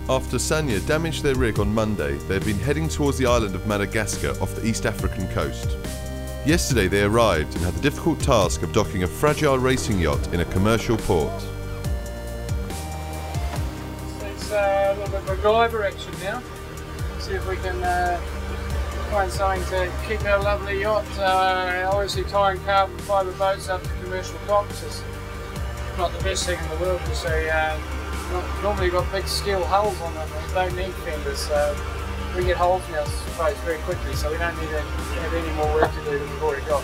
After Sanya damaged their rig on Monday, they had been heading towards the island of Madagascar off the East African coast. Yesterday they arrived and had the difficult task of docking a fragile racing yacht in a commercial port. It's a little bit of a MacGyver action now. See if we can find something to keep our lovely yacht. Obviously tying carbon fibre boats up to commercial docks is not the best thing in the world, because they normally got big steel hulls on them and don't need fenders. We get holes now, I suppose, very quickly, so we don't need to have any more work to do than we've already got.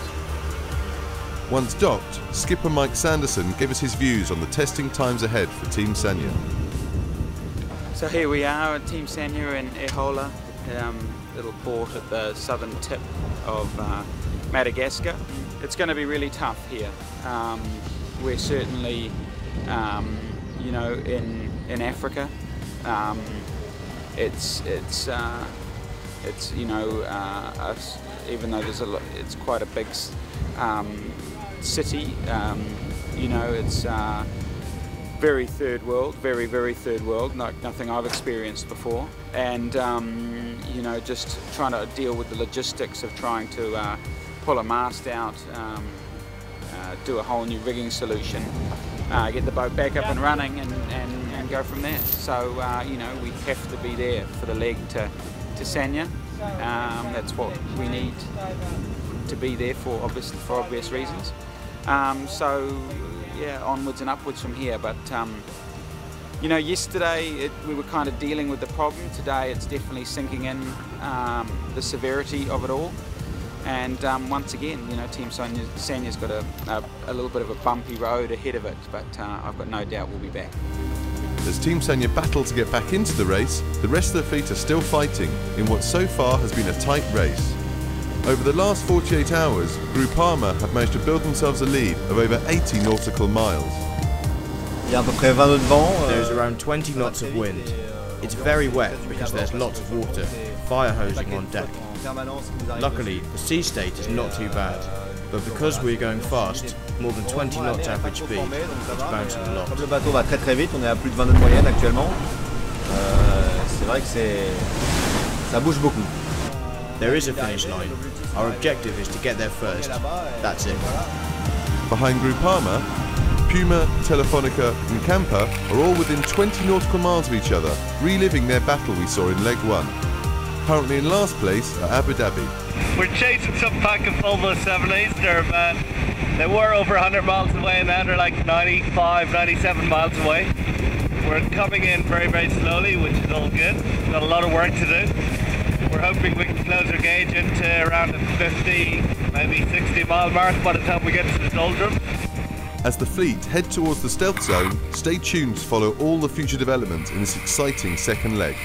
Once docked, skipper Mike Sanderson gave us his views on the testing times ahead for Team Sanya. So here we are at Team Sanya in Ehola, little port at the southern tip of Madagascar. It's going to be really tough here. We're certainly, you know, in Africa. It's you know, even though there's a lot, it's quite a big city. You know, it's very third world, very third world, like nothing I've experienced before. And you know, just trying to deal with the logistics of trying to pull a mast out, do a whole new rigging solution, get the boat back up and running, and go from there. So you know, we have to be there for the leg to Sanya. That's what we need to be there for obvious reasons. So yeah, onwards and upwards from here. But you know, yesterday we were kind of dealing with the problem. Today it's definitely sinking in the severity of it all. And once again, you know, Team Sanya's got a little bit of a bumpy road ahead of it, but I've got no doubt we'll be back. As Team Sanya battle to get back into the race, the rest of the fleet are still fighting in what so far has been a tight race. Over the last 48 hours, Groupama have managed to build themselves a lead of over 80 nautical miles. There's around 20 knots of wind. It's very wet because there's lots of water, fire hosing on deck. Luckily, the sea state is not too bad, but because we're going fast, more than 20 knots average speed, it's bouncing a lot. Le bateau va très vite, on est à plus de 20 knots de moyenne actuellement. C'est vrai que ça bouge beaucoup. There is a finish line. Our objective is to get there first. That's it. Behind Groupama, Puma, Telefonica and Campa are all within 20 nautical miles of each other, reliving their battle we saw in Leg 1. Currently in last place are Abu Dhabi. We're chasing some pack of Volvo 7s. They were over 100 miles away and now they're like 95, 97 miles away. We're coming in very slowly, which is all good. We've got a lot of work to do. We're hoping we can close our gauge into around the 50, maybe 60 mile mark by the time we get to the doldrum. As the fleet head towards the stealth zone, stay tuned to follow all the future developments in this exciting second leg.